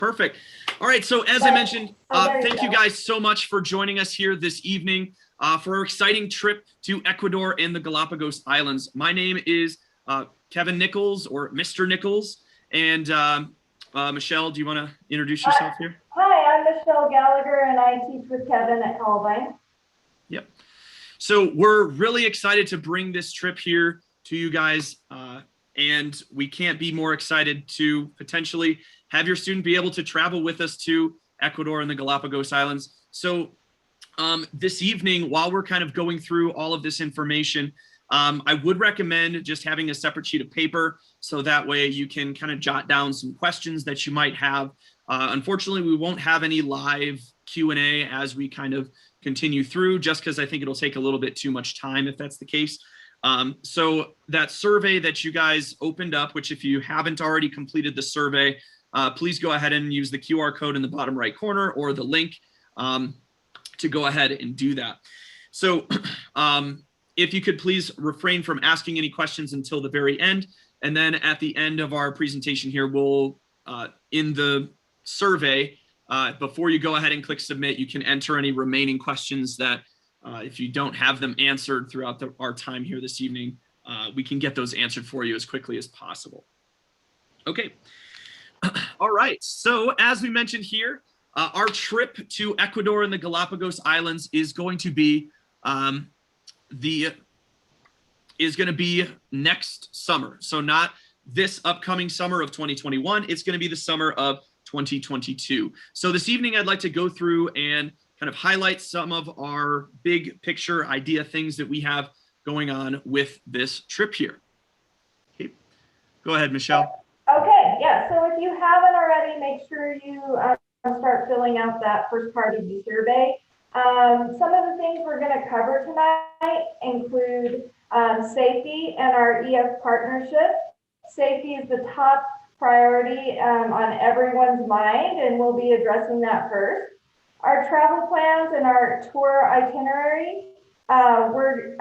Perfect. All right. So as I mentioned, thank you guys so much for joining us here this evening for our exciting trip to Ecuador and the Galapagos Islands. My name is Kevin Nichols, or Mr. Nichols. And Michelle, do you want to introduce yourself here? Hi, I'm Michelle Gallagher, and I teach with Kevin at Columbine. Yep. So we're really excited to bring this trip here to you guys. And we can't be more excited to potentially have your student be able to travel with us to Ecuador and the Galapagos Islands. So this evening, while we're kind of going through all of this information, I would recommend just having a separate sheet of paper so that way you can kind of jot down some questions that you might have. Unfortunately, we won't have any live Q&A as we kind of continue through, just because I think it'll take a little bit too much time if that's the case. So that survey that you guys opened up, which if you haven't already completed the survey, please go ahead and use the QR code in the bottom right corner or the link to go ahead and do that. So if you could please refrain from asking any questions until the very end. And then at the end of our presentation here, we'll, in the survey, before you go ahead and click submit, you can enter any remaining questions that if you don't have them answered throughout our time here this evening, we can get those answered for you as quickly as possible. Okay. All right. So as we mentioned here, our trip to Ecuador and the Galapagos Islands is going to be next summer. So not this upcoming summer of 2021. It's going to be the summer of 2022. So this evening, I'd like to go through and kind of highlight some of our big picture idea things that we have going on with this trip here. Okay. Go ahead, Michelle. Okay, yeah, so if you haven't already, make sure you start filling out that first part of the survey. Some of the things we're going to cover tonight include safety and our EF partnership. Safety is the top priority on everyone's mind, and we'll be addressing that first. Our travel plans and our tour itinerary, where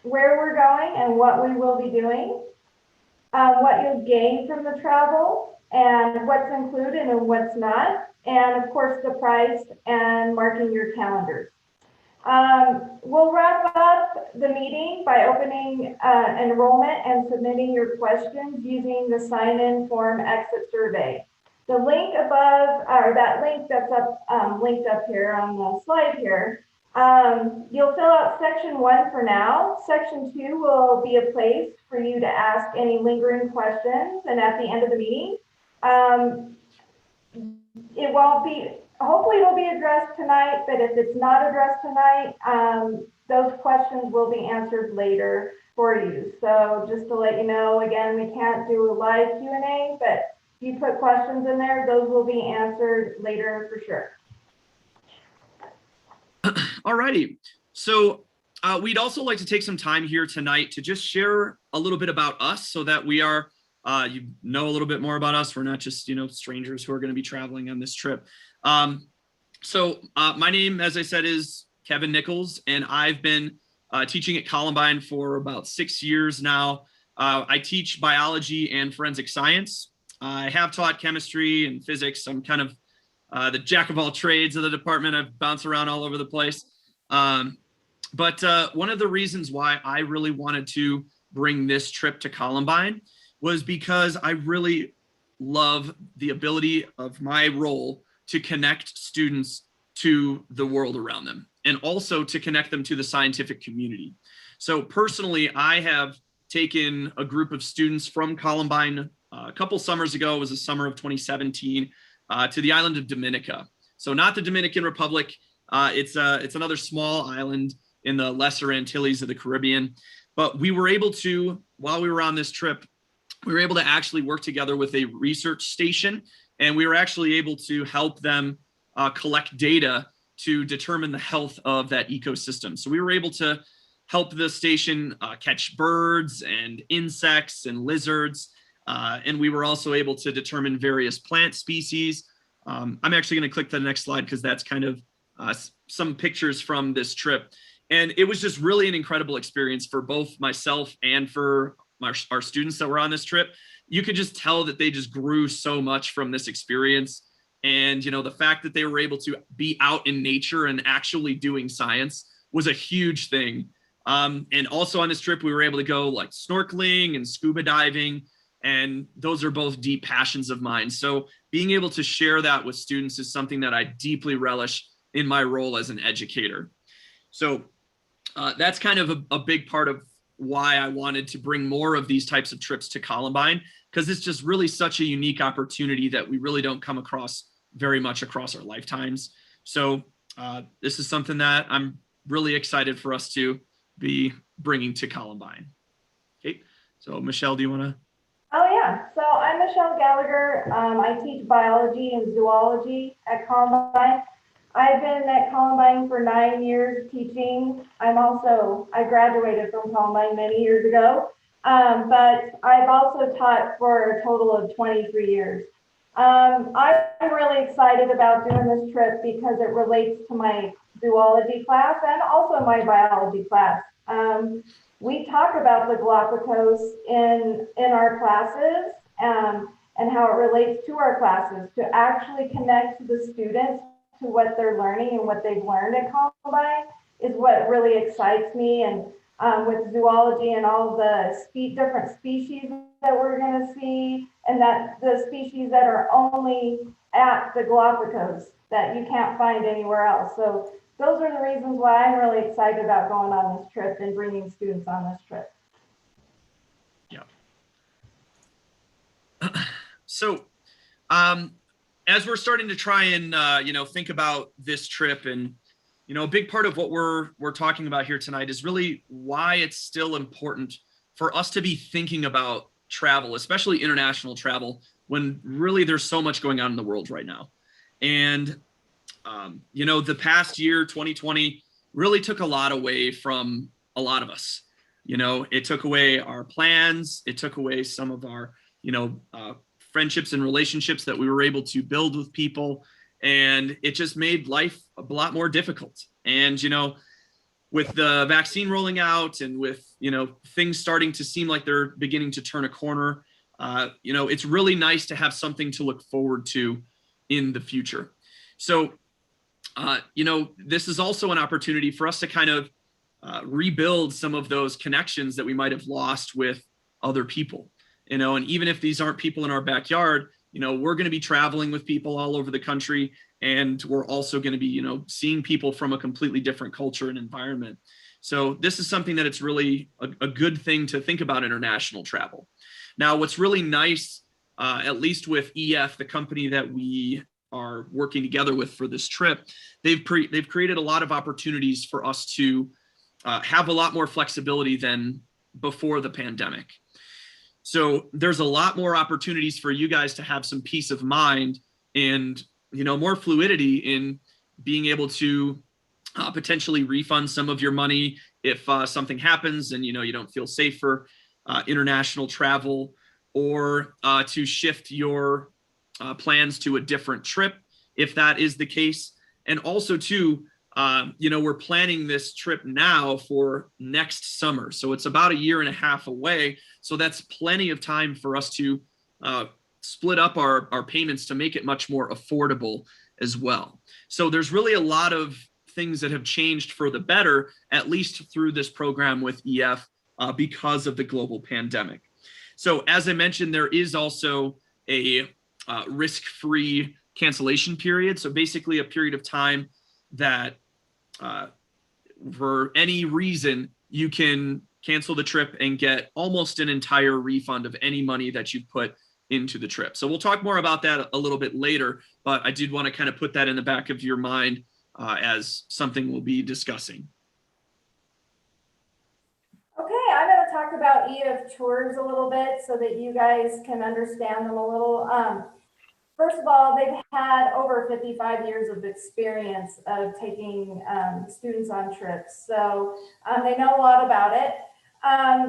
we're going and what we will be doing. What you'll gain from the travel and what's included and what's not, and of course the price and marking your calendars. We'll wrap up the meeting by opening enrollment and submitting your questions using the sign-in form exit survey. The link above, or that link that's up linked up here on the slide here, you'll fill out section 1 for now. Section 2 will be a place for you to ask any lingering questions, and at the end of the meeting, it won't be, hopefully it'll be addressed tonight, but if it's not addressed tonight, those questions will be answered later for you. So just to let you know, again, we can't do a live Q&A, but if you put questions in there, those will be answered later for sure. All righty. So we'd also like to take some time here tonight to just share a little bit about us so that we are, you know, a little bit more about us. We're not just, you know, strangers who are going to be traveling on this trip. So my name, as I said, is Kevin Nichols, and I've been teaching at Columbine for about 6 years now. I teach biology and forensic science. I have taught chemistry and physics. I'm kind of the jack of all trades of the department. I've bounced around all over the place. But one of the reasons why I really wanted to bring this trip to Columbine was because I really love the ability of my role to connect students to the world around them and also to connect them to the scientific community. So personally, I have taken a group of students from Columbine a couple summers ago. It was the summer of 2017 to the island of Dominica. So not the Dominican Republic. It's another small island in the Lesser Antilles of the Caribbean. But we were able to, while we were on this trip, we were able to actually work together with a research station, and we were actually able to help them collect data to determine the health of that ecosystem. So we were able to help the station catch birds and insects and lizards. And we were also able to determine various plant species. I'm actually going to click to the next slide because that's kind of some pictures from this trip. And it was just really an incredible experience for both myself and for our students that were on this trip, you could just tell that they just grew so much from this experience. And, the fact that they were able to be out in nature and actually doing science was a huge thing. And also on this trip, we were able to go like snorkeling and scuba diving. And those are both deep passions of mine. So being able to share that with students is something that I deeply relish in my role as an educator. So that's kind of a big part of why I wanted to bring more of these types of trips to Columbine, because it's just really such a unique opportunity that we really don't come across very much across our lifetimes. So this is something that I'm really excited for us to be bringing to Columbine. Okay, so Michelle, do you want to? Oh, yeah. So I'm Michelle Gallagher. I teach biology and zoology at Columbine. I've been at Columbine for 9 years teaching. I graduated from Columbine many years ago, but I've also taught for a total of 23 years. I'm really excited about doing this trip because it relates to my zoology class and also my biology class. We talk about the Galapagos in our classes, and how it relates to our classes to actually connect the students to what they're learning and what they've learned at Columbine is what really excites me. And with zoology and all the different species that we're going to see, and that the species that are only at the Galapagos that you can't find anywhere else. So those are the reasons why I'm really excited about going on this trip and bringing students on this trip. Yeah. So, as we're starting to try and think about this trip, and a big part of what we're talking about here tonight is really why it's still important for us to be thinking about travel, especially international travel, when really there's so much going on in the world right now. And the past year, 2020, really took a lot away from a lot of us. It took away our plans. It took away some of our, friendships and relationships that we were able to build with people. And it just made life a lot more difficult. And, with the vaccine rolling out and with, things starting to seem like they're beginning to turn a corner, it's really nice to have something to look forward to in the future. So, this is also an opportunity for us to kind of rebuild some of those connections that we might have lost with other people, and even if these aren't people in our backyard, we're going to be traveling with people all over the country. And we're also going to be, seeing people from a completely different culture and environment. So this is something that it's really a good thing to think about international travel. Now, what's really nice, at least with EF, the company that we are working together with for this trip, they've created a lot of opportunities for us to have a lot more flexibility than before the pandemic. So there's a lot more opportunities for you guys to have some peace of mind and, more fluidity in being able to potentially refund some of your money if something happens and, you don't feel safe for international travel, or to shift your plans to a different trip if that is the case. And also too, we're planning this trip now for next summer. So it's about 1.5 years away. So that's plenty of time for us to split up our payments to make it much more affordable as well. So there's really a lot of things that have changed for the better, at least through this program with EF, because of the global pandemic. So as I mentioned, there is also a risk-free cancellation period. So basically a period of time that for any reason you can cancel the trip and get almost an entire refund of any money that you've put into the trip. So we'll talk more about that a little bit later, but I did want to kind of put that in the back of your mind as something we'll be discussing. Okay, I'm going to talk about EF tours a little bit so that you guys can understand them a little. First of all, they've had over 55 years of experience of taking students on trips. So they know a lot about it.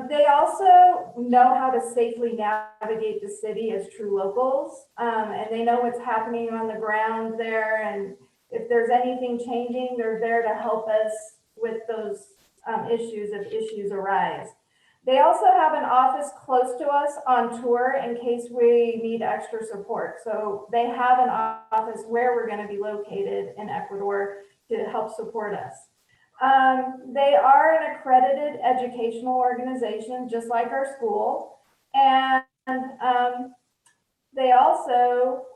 They also know how to safely navigate the city as true locals. And they know what's happening on the ground there. And if there's anything changing, they're there to help us with those issues if issues arise. They also have an office close to us on tour in case we need extra support. So they have an office where we're going to be located in Ecuador to help support us. They are an accredited educational organization, just like our school. And they also,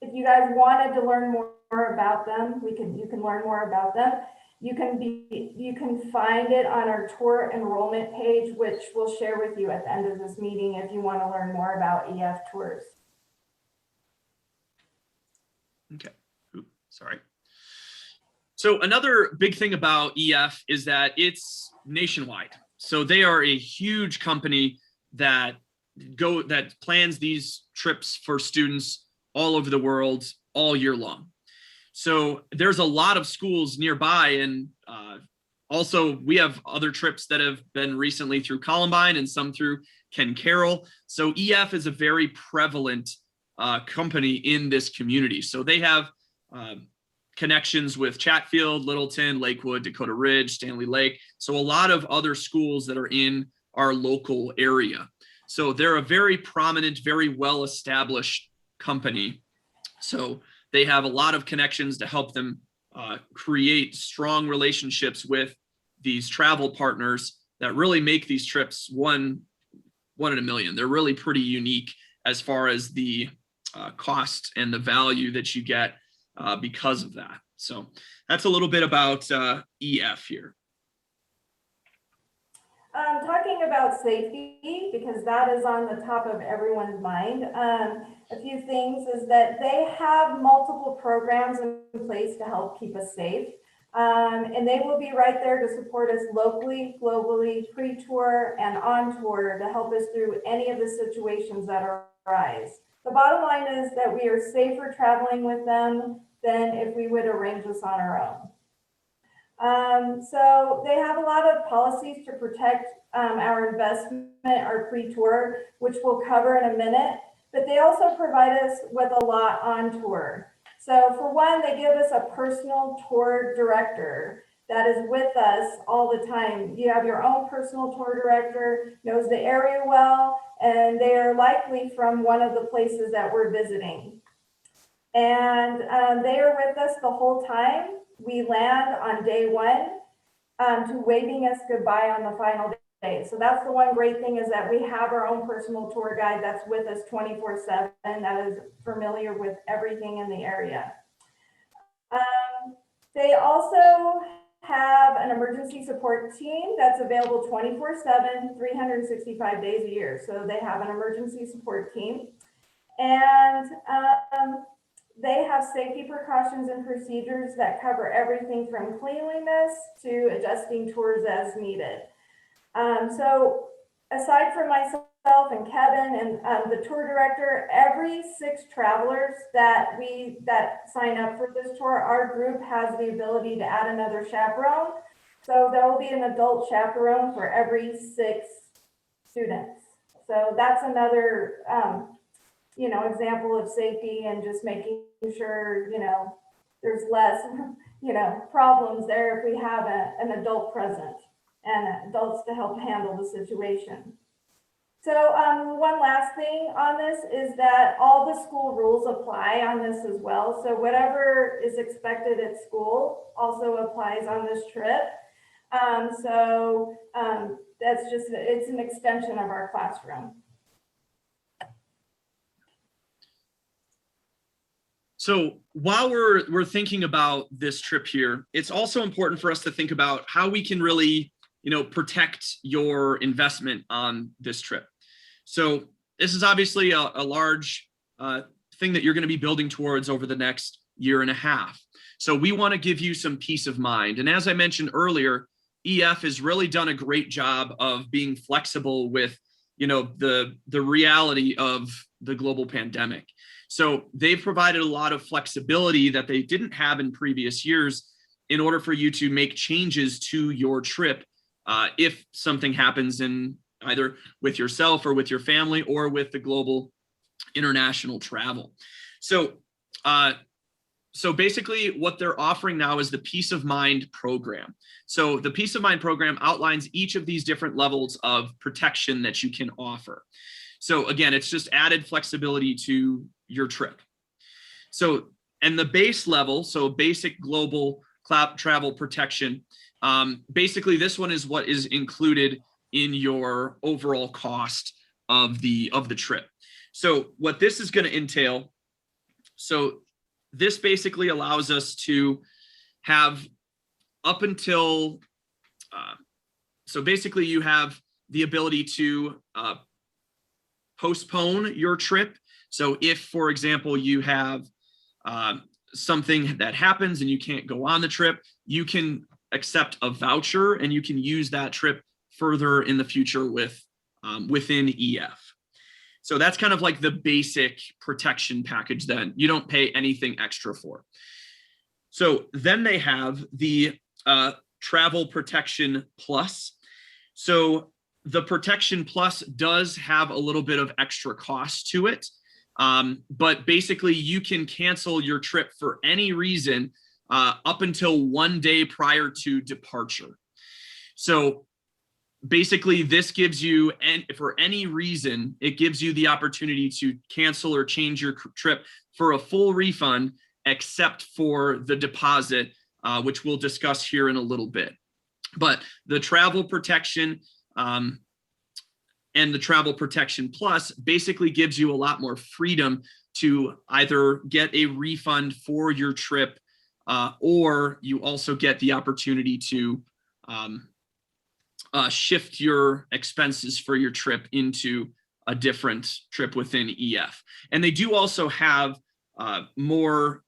if you guys wanted to learn more about them, you can learn more about them. You can find it on our tour enrollment page, which we'll share with you at the end of this meeting if you want to learn more about EF tours. Okay. Oops, sorry. So another big thing about EF is that it's nationwide. So they are a huge company that plans these trips for students all over the world all year long. So there's a lot of schools nearby, and also we have other trips that have been recently through Columbine and some through Ken Carroll. So EF is a very prevalent company in this community. So they have connections with Chatfield, Littleton, Lakewood, Dakota Ridge, Stanley Lake. So a lot of other schools that are in our local area. So they're a very prominent, very well-established company. So they have a lot of connections to help them create strong relationships with these travel partners that really make these trips one in a million. They're really pretty unique as far as the cost and the value that you get because of that. So that's a little bit about EF here. Talking about safety, because that is on the top of everyone's mind. A few things is that they have multiple programs in place to help keep us safe. And they will be right there to support us locally, globally, pre-tour and on tour to help us through any of the situations that arise. The bottom line is that we are safer traveling with them than if we would arrange this on our own. So they have a lot of policies to protect our investment, our pre-tour, which we'll cover in a minute, but they also provide us with a lot on tour. So for one, they give us a personal tour director that is with us all the time. You have your own personal tour director, knows the area well, and they are likely from one of the places that we're visiting. And they are with us the whole time. We land on day one to waving us goodbye on the final day. So that's the one great thing, is that we have our own personal tour guide that's with us 24/7, that is familiar with everything in the area. They also have an emergency support team that's available 24/7, 365 days a year. So they have an emergency support team. And they have safety precautions and procedures that cover everything from cleanliness to adjusting tours as needed. So aside from myself and Kevin and the tour director, every 6 travelers that sign up for this tour, our group has the ability to add another chaperone. So there will be an adult chaperone for every 6 students. So that's another example of safety and just making sure, there's less, problems there if we have an adult present and adults to help handle the situation. So one last thing on this is that all the school rules apply on this as well. So whatever is expected at school also applies on this trip. That's just, it's an extension of our classroom. So while we're thinking about this trip here, it's also important for us to think about how we can really, protect your investment on this trip. So this is obviously a large thing that you're going to be building towards over the next year and a half. So we want to give you some peace of mind. And as I mentioned earlier, EF has really done a great job of being flexible with, the reality of the global pandemic. So they've provided a lot of flexibility that they didn't have in previous years in order for you to make changes to your trip if something happens in either with yourself or with your family or with the global international travel. So So basically what they're offering now is the Peace of Mind program. So the Peace of Mind program outlines each of these different levels of protection that you can offer. So again, it's just added flexibility to your trip. So, and the base level, so basic global travel protection, basically this one is what is included in your overall cost of the trip. So what this is going to entail, so this basically allows us to have up until, so basically you have the ability to postpone your trip. So if, for example, you have something that happens and you can't go on the trip, you can accept a voucher and you can use that trip further in the future with within EF. So that's kind of like the basic protection package then. You don't pay anything extra for. So then they have the Travel Protection Plus. So the Protection Plus does have a little bit of extra cost to it. But basically you can cancel your trip for any reason up until 1 day prior to departure. So basically this gives you, and for any reason, it gives you the opportunity to cancel or change your trip for a full refund, except for the deposit, which we'll discuss here in a little bit. But the travel protection and the Travel Protection Plus basically gives you a lot more freedom to either get a refund for your trip, or you also get the opportunity to shift your expenses for your trip into a different trip within EF. And they do also have more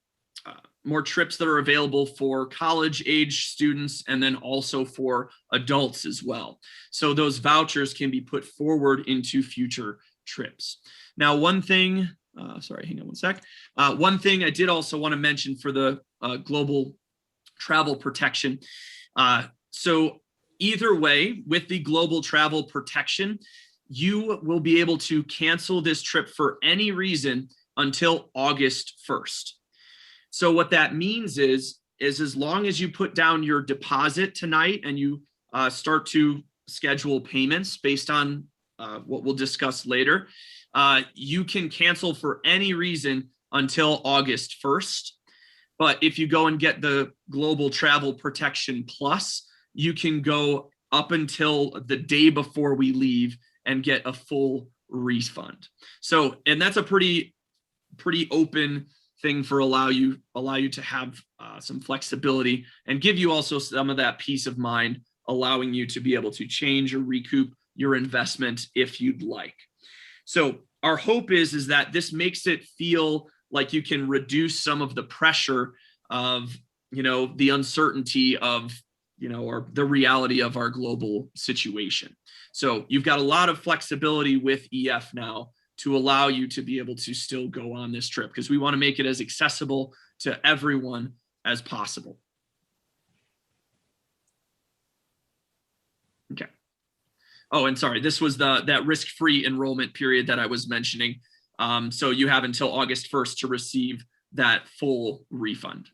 trips that are available for college age students and then also for adults as well. So those vouchers can be put forward into future trips. Now, one thing, sorry, hang on one sec. One thing I did also want to mention for the global travel protection. So either way, with the global travel protection, you will be able to cancel this trip for any reason until August 1st. So what that means is as long as you put down your deposit tonight and you start to schedule payments based on what we'll discuss later, you can cancel for any reason until August 1st. But if you go and get the Global Travel Protection Plus, you can go up until the day before we leave and get a full refund. So, and that's a pretty open thing for allow you to have some flexibility and give you also some of that peace of mind, allowing you to be able to change or recoup your investment if you'd like. So our hope is that this makes it feel like you can reduce some of the pressure of, the uncertainty of, or the reality of our global situation. So you've got a lot of flexibility with EF now to allow you to be able to still go on this trip, because we want to make it as accessible to everyone as possible. Okay. Oh, and sorry, this was that risk-free enrollment period that I was mentioning. So you have until August 1st to receive that full refund.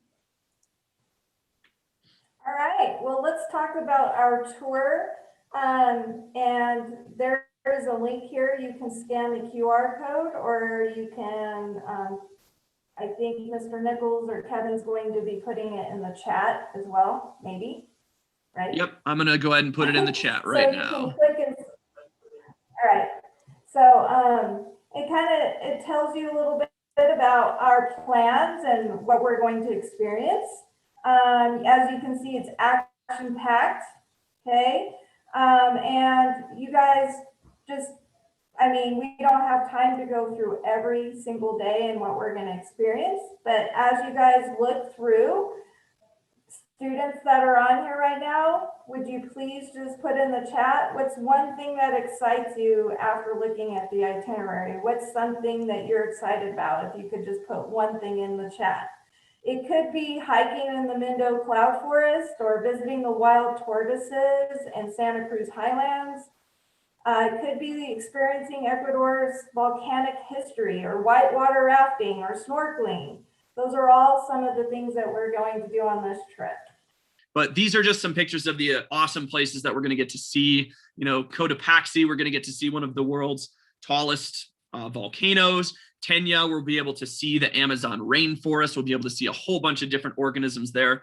All right, well, let's talk about our tour. And there is a link here. You can scan the QR code, or you can, I think Mr. Nichols or Kevin's going to be putting it in the chat as well, maybe, right? Yep, I'm going to go ahead and put it in the chat right now. All right, so it tells you a little bit about our plans and what we're going to experience. As you can see, it's action-packed, okay? And you guys we don't have time to go through every single day and what we're going to experience, but as you guys look through, students that are on here right now, would you please just put in the chat, what's one thing that excites you after looking at the itinerary? What's something that you're excited about? If you could just put one thing in the chat. It could be hiking in the Mindo Cloud Forest or visiting the wild tortoises and Santa Cruz Highlands. It could be experiencing Ecuador's volcanic history or whitewater rafting or snorkeling. Those are all some of the things that we're going to do on this trip. But these are just some pictures of the awesome places that we're going to get to see. You know, Cotopaxi, we're going to get to see one of the world's tallest volcanoes. Kenya, we'll be able to see the Amazon rainforest. We'll be able to see a whole bunch of different organisms there.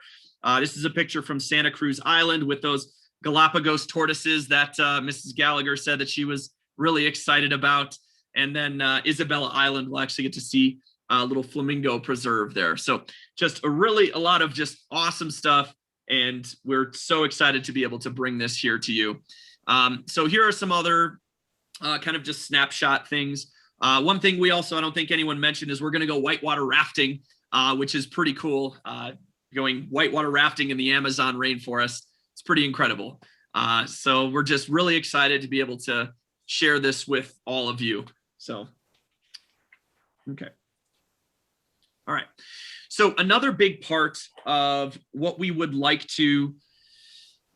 This is a picture from Santa Cruz Island with those Galapagos tortoises that Mrs. Gallagher said that she was really excited about. And then Isabella Island, we'll actually get to see a little flamingo preserve there. So just a lot of just awesome stuff. And we're so excited to be able to bring this here to you. So here are some other kind of just snapshot things. One thing I don't think anyone mentioned is we're going to go whitewater rafting, which is pretty cool. Going whitewater rafting in the Amazon rainforest. It's pretty incredible. So we're just really excited to be able to share this with all of you. So, okay. All right. So another big part of what we would like to,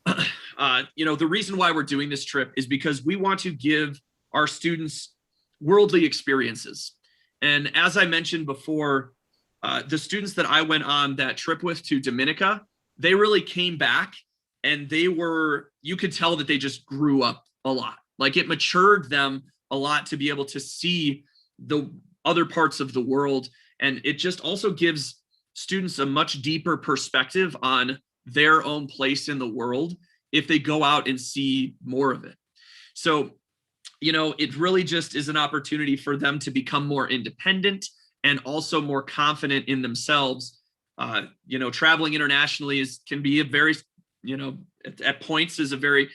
the reason why we're doing this trip is because we want to give our students worldly experiences. And as I mentioned before, the students that I went on that trip with to Dominica, they really came back and you could tell that they just grew up a lot. Like it matured them a lot to be able to see the other parts of the world. And it just also gives students a much deeper perspective on their own place in the world if they go out and see more of it. So, it really just is an opportunity for them to become more independent and also more confident in themselves. Traveling internationally can be a very, at points is a very,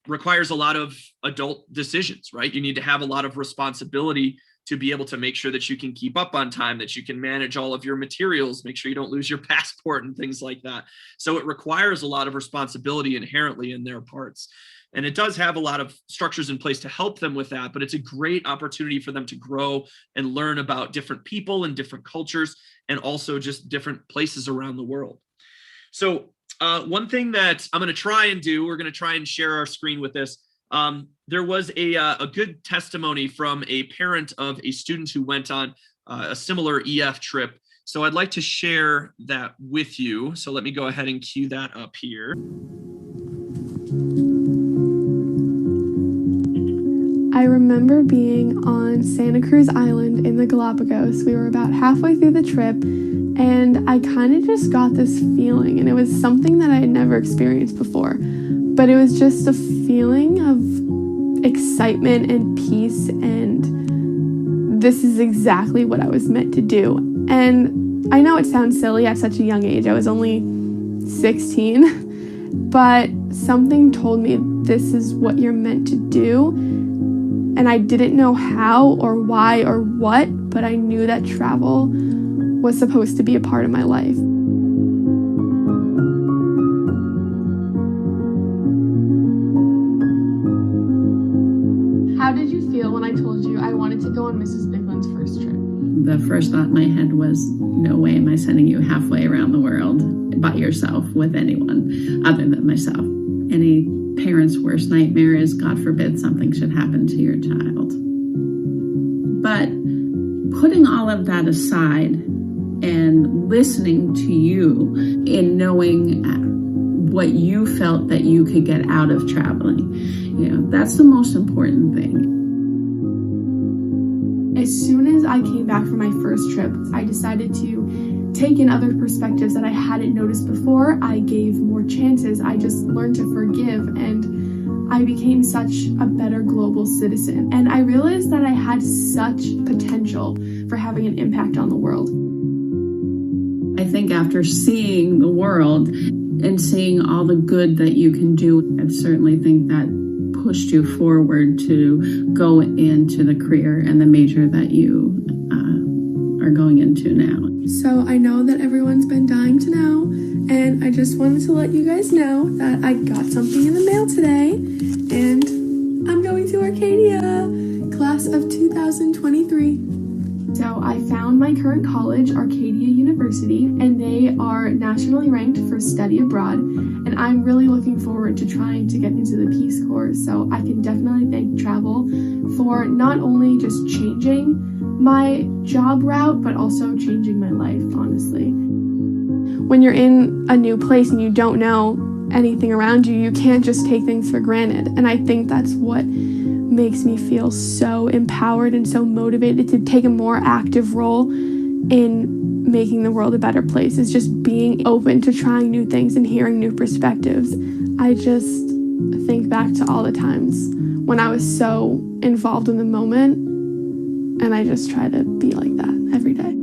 requires a lot of adult decisions, right? You need to have a lot of responsibility to be able to make sure that you can keep up on time, that you can manage all of your materials, make sure you don't lose your passport and things like that. So it requires a lot of responsibility inherently in their parts. And it does have a lot of structures in place to help them with that, but it's a great opportunity for them to grow and learn about different people and different cultures and also just different places around the world. So one thing that I'm going to try and do, we're going to try and share our screen with this. There was a good testimony from a parent of a student who went on a similar EF trip. So I'd like to share that with you. So let me go ahead and cue that up here. I remember being on Santa Cruz Island in the Galapagos. We were about halfway through the trip and I kind of just got this feeling, and it was something that I had never experienced before, but it was just a feeling of excitement and peace, and this is exactly what I was meant to do. And I know it sounds silly at such a young age, I was only 16, but something told me this is what you're meant to do. And I didn't know how or why or what, but I knew that travel was supposed to be a part of my life. How did you feel when I told you I wanted to go on Mrs. Bigland's first trip? The first thought in my head was, no way am I sending you halfway around the world by yourself with anyone other than myself. Any parent's worst nightmare is, God forbid, something should happen to your child. But putting all of that aside and listening to you and knowing what you felt that you could get out of traveling, that's the most important thing. As soon as I came back from my first trip, I decided to take in other perspectives that I hadn't noticed before. I gave more chances. I just learned to forgive, and I became such a better global citizen. And I realized that I had such potential for having an impact on the world. I think after seeing the world and seeing all the good that you can do, I certainly think that pushed you forward to go into the career and the major that you are going into now. So I know that everyone's been dying to know, and I just wanted to let you guys know that I got something in the mail today, and I'm going to Arcadia, class of 2023. So I found my current college, Arcadia University, and they are nationally ranked for study abroad, and I'm really looking forward to trying to get into the Peace Corps, so I can definitely thank travel for not only just changing my job route, but also changing my life, honestly. When you're in a new place and you don't know anything around you, you can't just take things for granted. And I think that's what makes me feel so empowered and so motivated to take a more active role in making the world a better place, is just being open to trying new things and hearing new perspectives. I just think back to all the times when I was so involved in the moment, and I just try to be like that every day.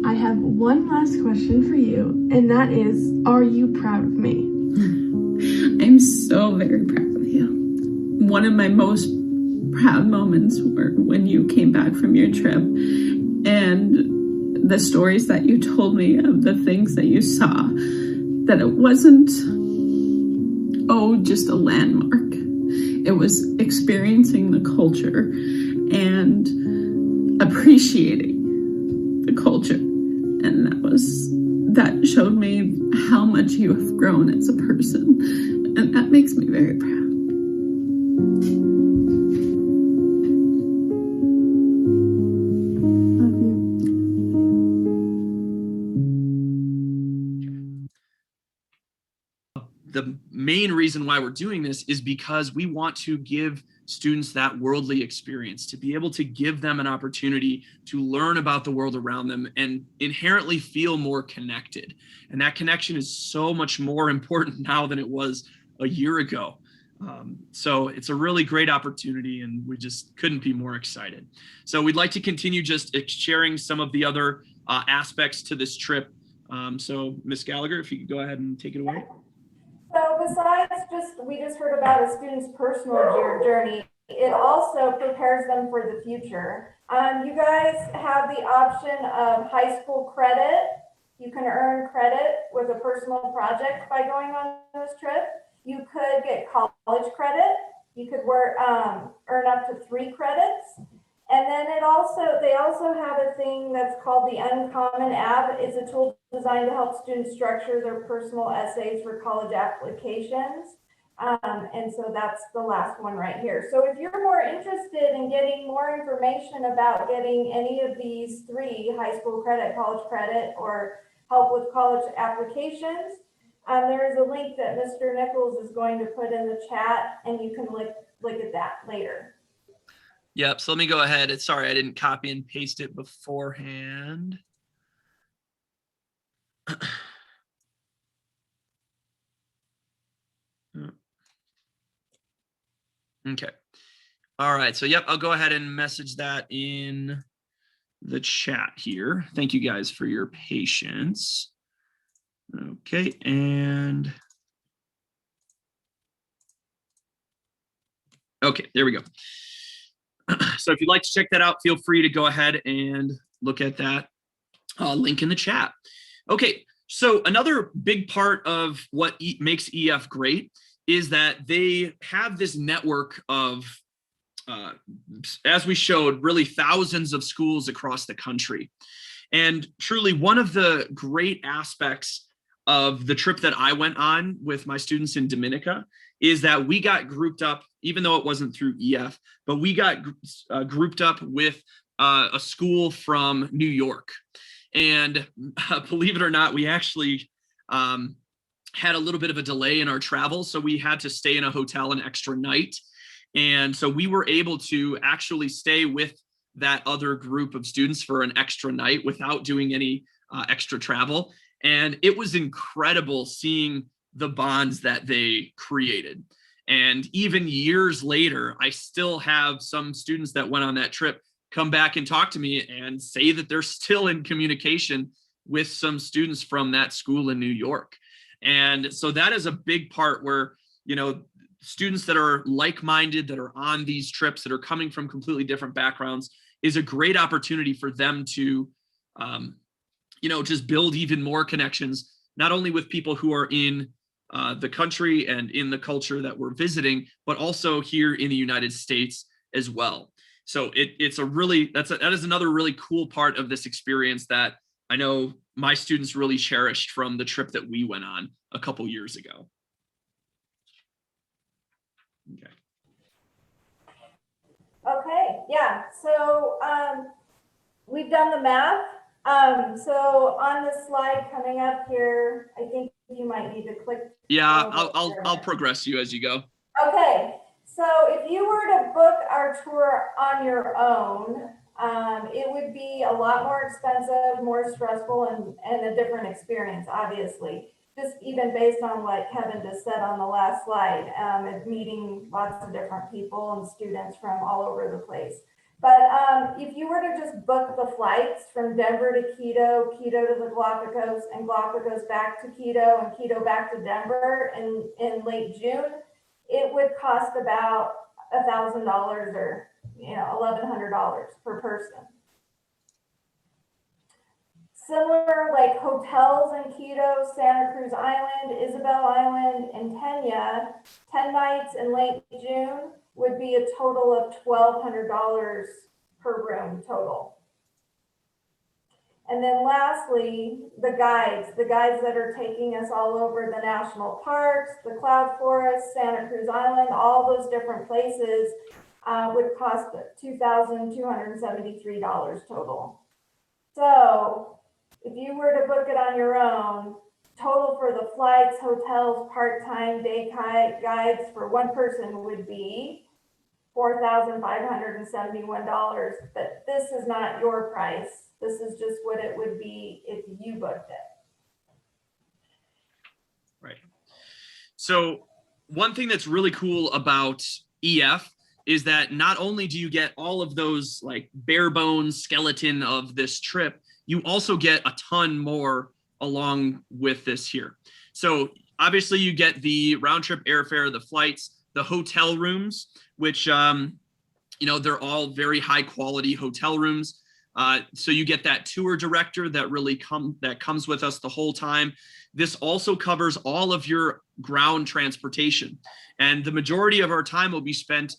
I have one last question for you, and that is, are you proud of me? I'm so very proud of you. One of my most proud moments were when you came back from your trip and the stories that you told me of the things that you saw, that it wasn't, just a landmark. It was experiencing the culture and appreciating the culture. And that showed me how much you have grown as a person. And that makes me very proud. Love you. The main reason why we're doing this is because we want to give students that worldly experience, to be able to give them an opportunity to learn about the world around them and inherently feel more connected. And that connection is so much more important now than it was a year ago. So it's a really great opportunity, and we just couldn't be more excited. So we'd like to continue just sharing some of the other aspects to this trip. So Ms. Gallagher, if you could go ahead and take it away. So besides we just heard about a student's personal journey, it also prepares them for the future. You guys have the option of high school credit. You can earn credit with a personal project by going on this trip. You could get college credit. You could earn up to 3 credits. And then they also have a thing that's called the Uncommon app. It's a tool designed to help students structure their personal essays for college applications. And so that's the last one right here. So if you're more interested in getting more information about getting any of these 3, high school credit, college credit, or help with college applications, there is a link that Mr. Nichols is going to put in the chat, and you can look at that later. Yep. So let me go ahead. Sorry, I didn't copy and paste it beforehand. Okay. All right. So, yep, I'll go ahead and message that in the chat here. Thank you guys for your patience. Okay. And okay, there we go. So if you'd like to check that out, feel free to go ahead and look at that link in the chat. Okay, so another big part of what makes EF great is that they have this network of, as we showed, really thousands of schools across the country. And truly, one of the great aspects of the trip that I went on with my students in Dominica is that we got grouped up, even though it wasn't through EF, but we got grouped up with a school from New York. And believe it or not, we actually had a little bit of a delay in our travel. So we had to stay in a hotel an extra night. And so we were able to actually stay with that other group of students for an extra night without doing any extra travel. And it was incredible seeing the bonds that they created. And even years later, I still have some students that went on that trip come back and talk to me and say that they're still in communication with some students from that school in New York. And so that is a big part where, you know, students that are like-minded, that are on these trips, that are coming from completely different backgrounds, is a great opportunity for them to, you know, just build even more connections, not only with people who are in the country and in the culture that we're visiting, but also here in the United States as well. So it's a really, that is another really cool part of this experience that I know my students really cherished from the trip that we went on a couple years ago. Okay, yeah. So we've done the math. So on the slide coming up here, I think you might need to click. Yeah, over I'll there. progress you as you go. Okay, so if you were to book our tour on your own, it would be a lot more expensive, more stressful, and a different experience, obviously. Just even based on what Kevin just said on the last slide, and meeting lots of different people and students from all over the place. But if you were to just book the flights from Denver to Quito, Quito to the Galapagos, and Galapagos back to Quito, and Quito back to Denver in late June, it would cost about $1,000 or $1,100 per person. Similar like hotels in Quito, Santa Cruz Island, Isabel Island, and Tenya, 10 nights in late June would be a total of $1,200 per room total. And then lastly, the guides that are taking us all over the national parks, the cloud forest, Santa Cruz Island, all those different places would cost $2,273 total. So if you were to book it on your own, total for the flights, hotels, part-time day guides for one person would be $4,571, but this is not your price. This is just what it would be if you booked it. Right. So one thing that's really cool about EF is that not only do you get all of those like bare bones skeleton of this trip, you also get a ton more along with this here. So obviously you get the round trip airfare, the flights, the hotel rooms, which, they're all very high quality hotel rooms. So you get that tour director that really comes with us the whole time. This also covers all of your ground transportation. And the majority of our time will be spent,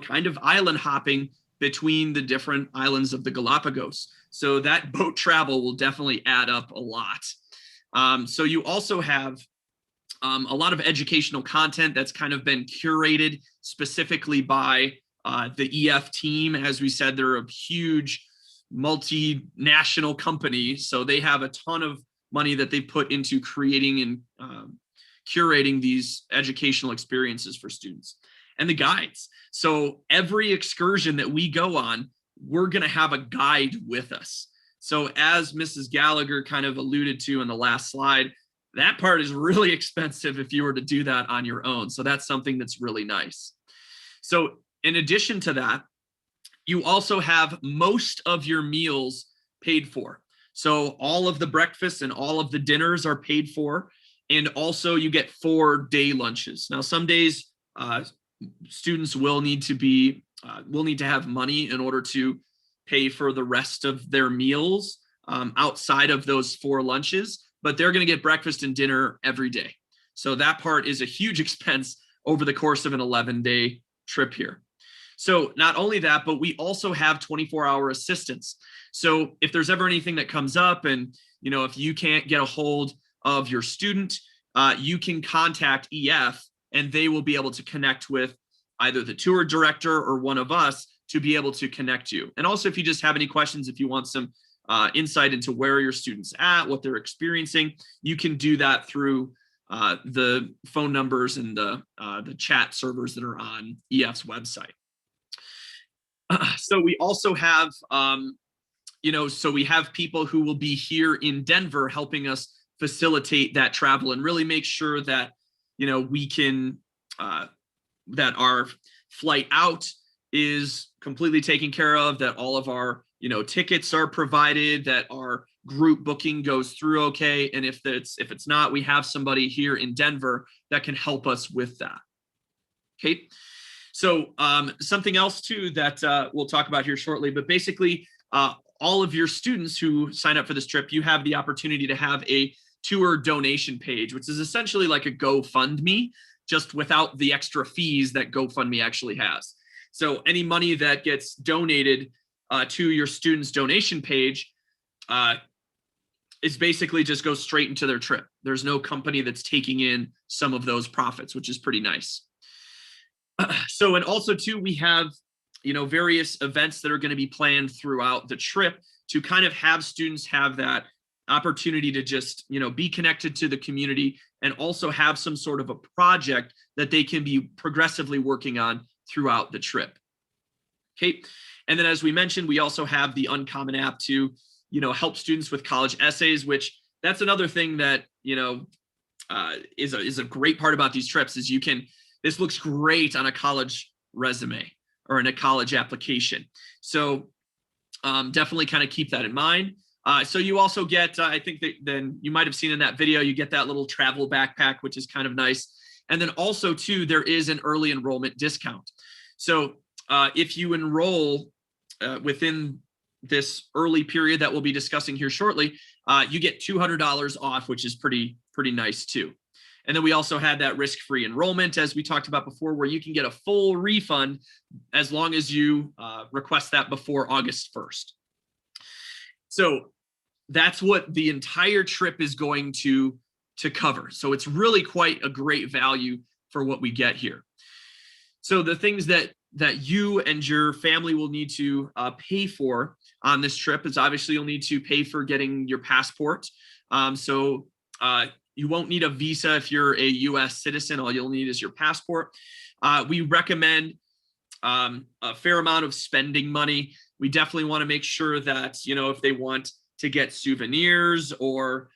kind of island hopping between the different islands of the Galapagos. So that boat travel will definitely add up a lot. So you also have a lot of educational content that's kind of been curated specifically by the EF team. As we said, they're a huge multinational company, so they have a ton of money that they put into creating and curating these educational experiences for students. And the guides. So every excursion that we go on, we're going to have a guide with us. So as Mrs. Gallagher kind of alluded to in the last slide, that part is really expensive if you were to do that on your own. So that's something that's really nice. So in addition to that, you also have most of your meals paid for. So all of the breakfasts and all of the dinners are paid for. And also you get 4 day lunches. Now, some days students will need to have money in order to pay for the rest of their meals outside of those 4 lunches, but they're going to get breakfast and dinner every day. So that part is a huge expense over the course of an 11-day trip here. So not only that, but we also have 24-hour assistance. So if there's ever anything that comes up and, if you can't get a hold of your student, you can contact EF and they will be able to connect with either the tour director or one of us to be able to connect you. And also if you just have any questions, if you want some insight into where your students at, what they're experiencing, you can do that through the phone numbers and the chat servers that are on EF's website. So we also have, so we have people who will be here in Denver helping us facilitate that travel and really make sure that, we can, that our flight out is completely taken care of, that all of our, tickets are provided, that our group booking goes through okay. And if it's not, we have somebody here in Denver that can help us with that. Okay. So something else too that we'll talk about here shortly, but basically all of your students who sign up for this trip, you have the opportunity to have a tour donation page, which is essentially like a GoFundMe, just without the extra fees that GoFundMe actually has. So any money that gets donated to your student's donation page is basically just goes straight into their trip. There's no company that's taking in some of those profits, which is pretty nice. So, and also too, we have, various events that are going to be planned throughout the trip to kind of have students have that opportunity to just, be connected to the community and also have some sort of a project that they can be progressively working on throughout the trip. Okay. And then as we mentioned, we also have the Uncommon app to, help students with college essays, which that's another thing that, is a great part about these trips is this looks great on a college resume or in a college application. So definitely kind of keep that in mind. So you also get, I think that then you might've seen in that video, you get that little travel backpack, which is kind of nice. And then also too, there is an early enrollment discount. So if you enroll within this early period that we'll be discussing here shortly, you get $200 off, which is pretty nice too. And then we also had that risk-free enrollment, as we talked about before, where you can get a full refund as long as you request that before August 1st. So that's what the entire trip is going to cover. So it's really quite a great value for what we get here. So the things that you and your family will need to pay for on this trip is obviously you'll need to pay for getting your passport. So you won't need a visa if you're a US citizen. All you'll need is your passport. We recommend a fair amount of spending money. We definitely want to make sure that, if they want to get souvenirs or,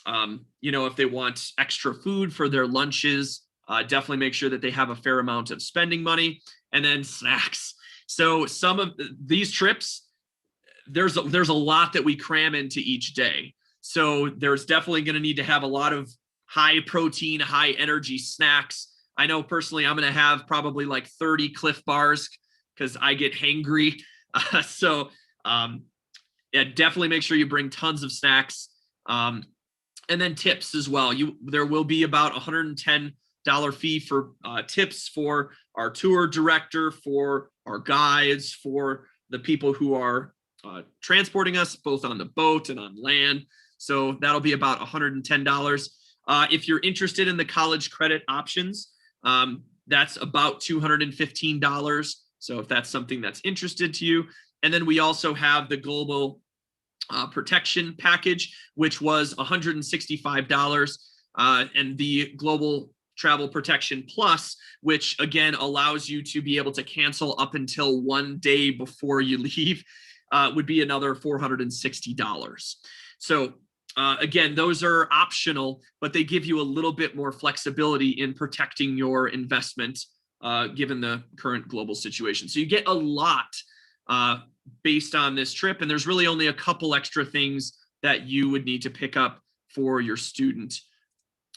if they want extra food for their lunches, definitely make sure that they have a fair amount of spending money. And then snacks. So some of these trips, there's a lot that we cram into each day. So there's definitely going to need to have a lot of high protein, high energy snacks. I know personally, I'm going to have probably like 30 Cliff Bars because I get hangry. So definitely make sure you bring tons of snacks. And then tips as well. There will be about $110 fee for tips for our tour director, for our guides, for the people who are transporting us both on the boat and on land. So that'll be about $110. If you're interested in the college credit options, that's about $215. So if that's something that's interested to you. And then we also have the global protection package, which was $165, and the global travel protection plus, which again allows you to be able to cancel up until 1 day before you leave, would be another $460. So again, those are optional, but they give you a little bit more flexibility in protecting your investment given the current global situation. So you get a lot based on this trip, and there's really only a couple extra things that you would need to pick up for your student.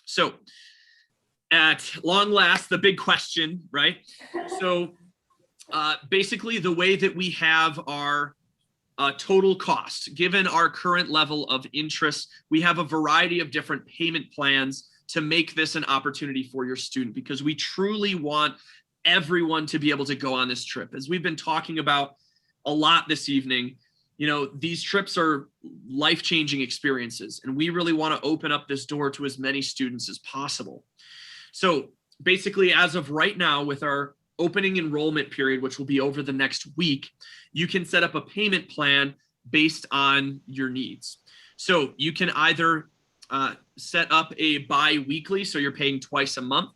So at long last, the big question, right? So basically the way that we have our total cost, given our current level of interest, we have a variety of different payment plans to make this an opportunity for your student, because we truly want everyone to be able to go on this trip. As we've been talking about a lot this evening, these trips are life-changing experiences, and we really want to open up this door to as many students as possible. So basically, as of right now, with our opening enrollment period, which will be over the next week, you can set up a payment plan based on your needs. So you can either set up a bi-weekly, so you're paying twice a month,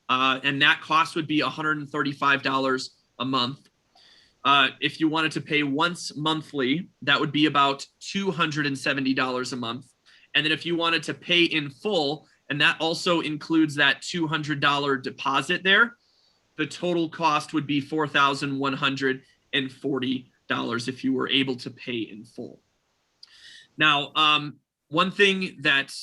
and that cost would be $135 a month. If you wanted to pay once monthly, that would be about $270 a month. And then if you wanted to pay in full, and that also includes that $200 deposit there, the total cost would be $4,140 if you were able to pay in full. Now, one thing that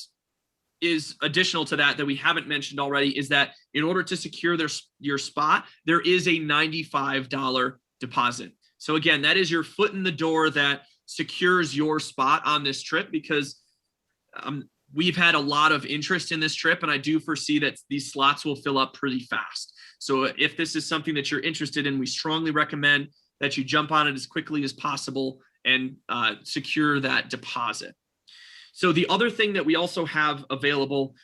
is additional to that we haven't mentioned already is that in order to secure your spot, there is a $95 deposit. So again, that is your foot in the door that secures your spot on this trip, because we've had a lot of interest in this trip, and I do foresee that these slots will fill up pretty fast. So if this is something that you're interested in, we strongly recommend that you jump on it as quickly as possible and secure that deposit. So the other thing that we also have available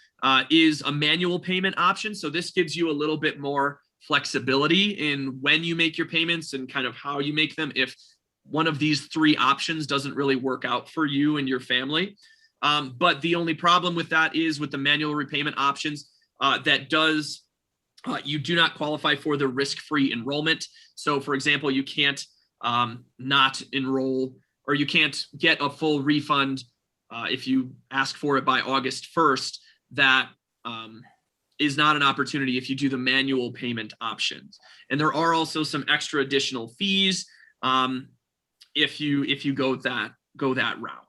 is a manual payment option. So this gives you a little bit more flexibility in when you make your payments and kind of how you make them. If one of these three options doesn't really work out for you and your family. But the only problem with that is with the manual repayment options, you do not qualify for the risk-free enrollment. So for example, you can't not enroll, or you can't get a full refund if you ask for it by August 1st. That is not an opportunity if you do the manual payment options. And there are also some extra additional fees if you go that route.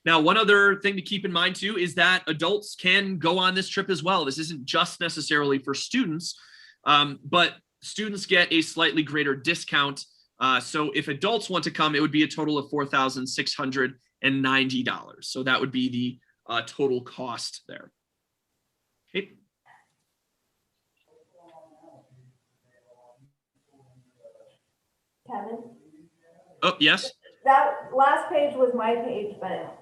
Now, one other thing to keep in mind too is that adults can go on this trip as well. This isn't just necessarily for students, but students get a slightly greater discount. So if adults want to come, it would be a total of $4,690. So that would be the total cost there. Okay. Kevin? Oh, yes. That last page was my page, but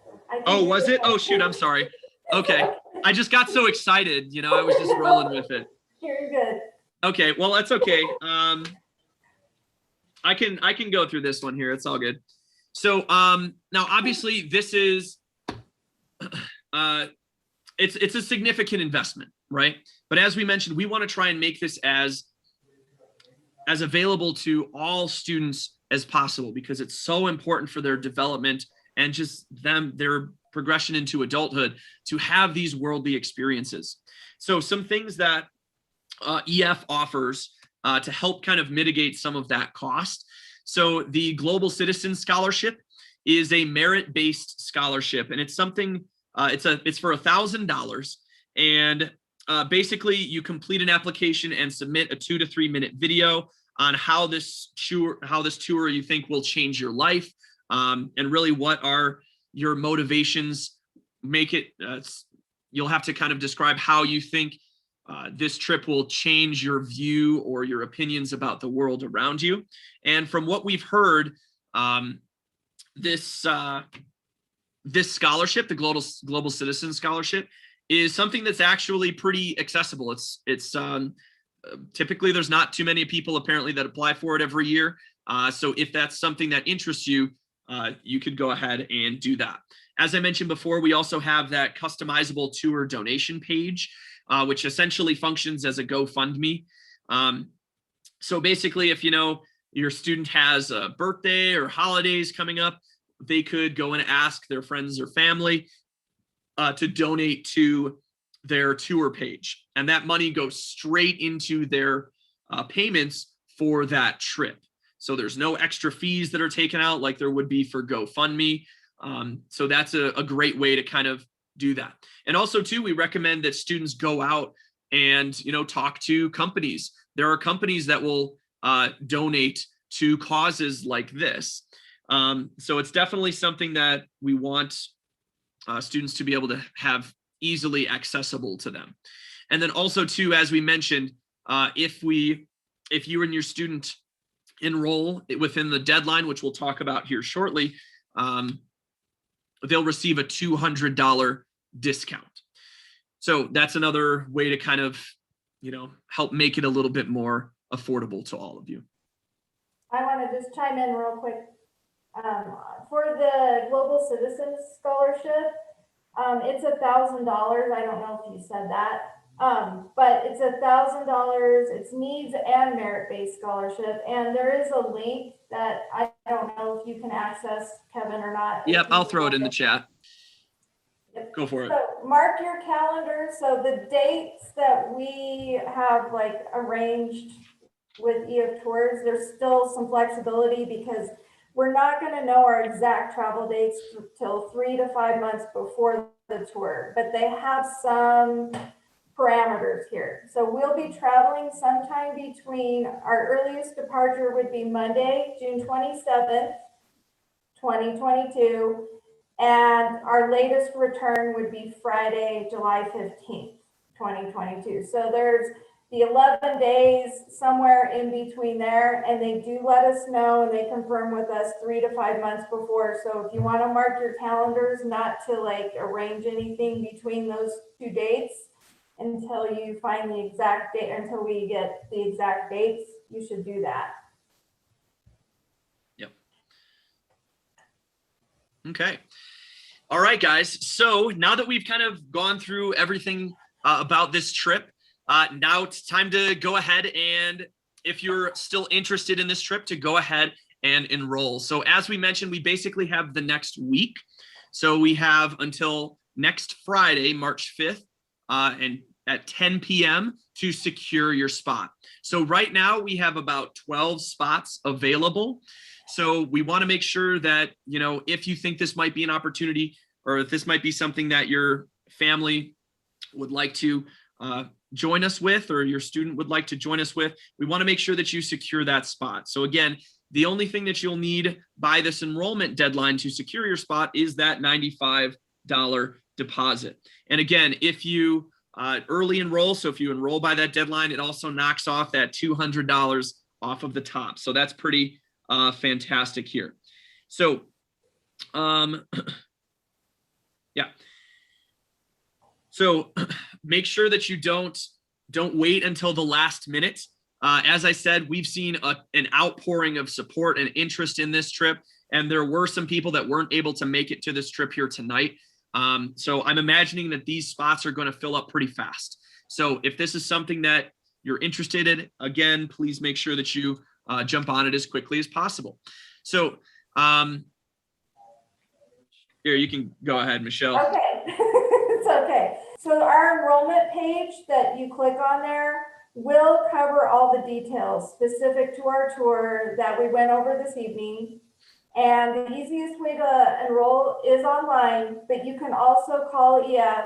oh, was it? Oh, shoot. I'm sorry. Okay. I just got so excited. I was just rolling with it. You're good. Okay. Well, that's okay. I can go through this one here. It's all good. So now obviously this is, it's a significant investment, right? But as we mentioned, we want to try and make this as available to all students as possible, because it's so important for their development and just their progression into adulthood to have these worldly experiences. So some things that EF offers to help kind of mitigate some of that cost. So the Global Citizen Scholarship is a merit-based scholarship, and it's something, it's for $1,000. And basically you complete an application and submit a 2 to 3 minute video on how this tour you think will change your life, and really what are your motivations. Make it, you'll have to kind of describe how you think this trip will change your view or your opinions about the world around you. And from what we've heard, this scholarship, the Global Citizen Scholarship, is something that's actually pretty accessible. It's typically there's not too many people apparently that apply for it every year. So if that's something that interests you, you could go ahead and do that. As I mentioned before, we also have that customizable tour donation page, which essentially functions as a GoFundMe. So basically, if your student has a birthday or holidays coming up, they could go and ask their friends or family to donate to their tour page, and that money goes straight into their payments for that trip. So there's no extra fees that are taken out like there would be for GoFundMe. So that's a great way to kind of do that. And also too, we recommend that students go out and talk to companies. There are companies that will donate to causes like this. So it's definitely something that we want students to be able to have easily accessible to them. And then also too, as we mentioned, if you and your student enroll within the deadline, which we'll talk about here shortly, they'll receive a $200 discount. So that's another way to kind of, help make it a little bit more affordable to all of you. I want to just chime in real quick. For the Global Citizens Scholarship, it's $1,000. I don't know if you said that, but it's $1,000. It's needs and merit-based scholarship, and there is a link that I don't know if you can access, Kevin, or not. Yep, I'll throw it in the chat. Go for it. So mark your calendar. So the dates that we have arranged with EF Tours, there's still some flexibility because we're not going to know our exact travel dates till 3 to 5 months before the tour, but they have some parameters here. So we'll be traveling sometime between, our earliest departure would be Monday, June 27th, 2022, and our latest return would be Friday, July 15th, 2022. So there's the 11 days somewhere in between there, and they do let us know and they confirm with us 3 to 5 months before. So if you want to mark your calendars, not to arrange anything between those two dates until you find the exact date, until we get the exact dates, you should do that. Yep. Okay. All right, guys. So now that we've kind of gone through everything about this trip, now it's time to go ahead and, if you're still interested in this trip, to go ahead and enroll. So as we mentioned, we basically have the next week. So we have until next Friday, March 5th, and at 10 p.m. to secure your spot. So right now we have about 12 spots available. So we want to make sure that, you know, if you think this might be an opportunity, or if this might be something that your family would like to join us with, or your student would like to join us with, we want to make sure that you secure that spot. So again, the only thing that you'll need by this enrollment deadline to secure your spot is that $95 deposit. And again, if you early enroll, so if you enroll by that deadline, it also knocks off that $200 off of the top. So that's pretty fantastic here. So yeah. So make sure that you don't wait until the last minute. As I said, we've seen an outpouring of support and interest in this trip, and there were some people that weren't able to make it to this trip here tonight. So I'm imagining that these spots are going to fill up pretty fast. So if this is something that you're interested in, again, please make sure that you jump on it as quickly as possible. So here, you can go ahead, Michelle. Okay, it's okay. So our enrollment page that you click on there will cover all the details specific to our tour that we went over this evening. And the easiest way to enroll is online, but you can also call EF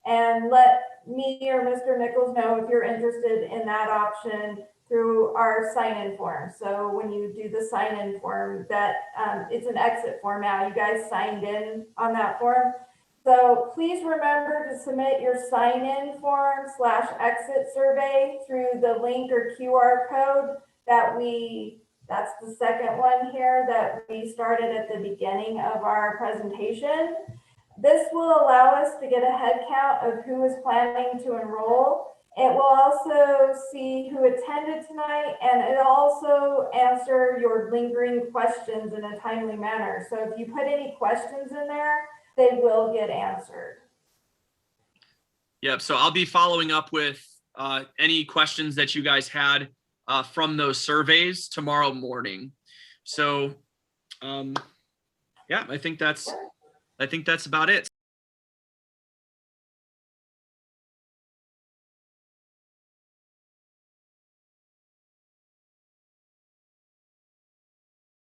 and let me or Mr. Nichols know if you're interested in that option through our sign-in form. So when you do the sign-in form, that it's an exit form now. You guys signed in on that form. So please remember to submit your sign-in form /exit survey through the link or QR code that's the second one here that we started at the beginning of our presentation. This will allow us to get a head count of who is planning to enroll. It will also see who attended tonight, and it'll also answer your lingering questions in a timely manner. So if you put any questions in there, they will get answered. Yep. So I'll be following up with any questions that you guys had from those surveys tomorrow morning. So yeah, I think that's about it.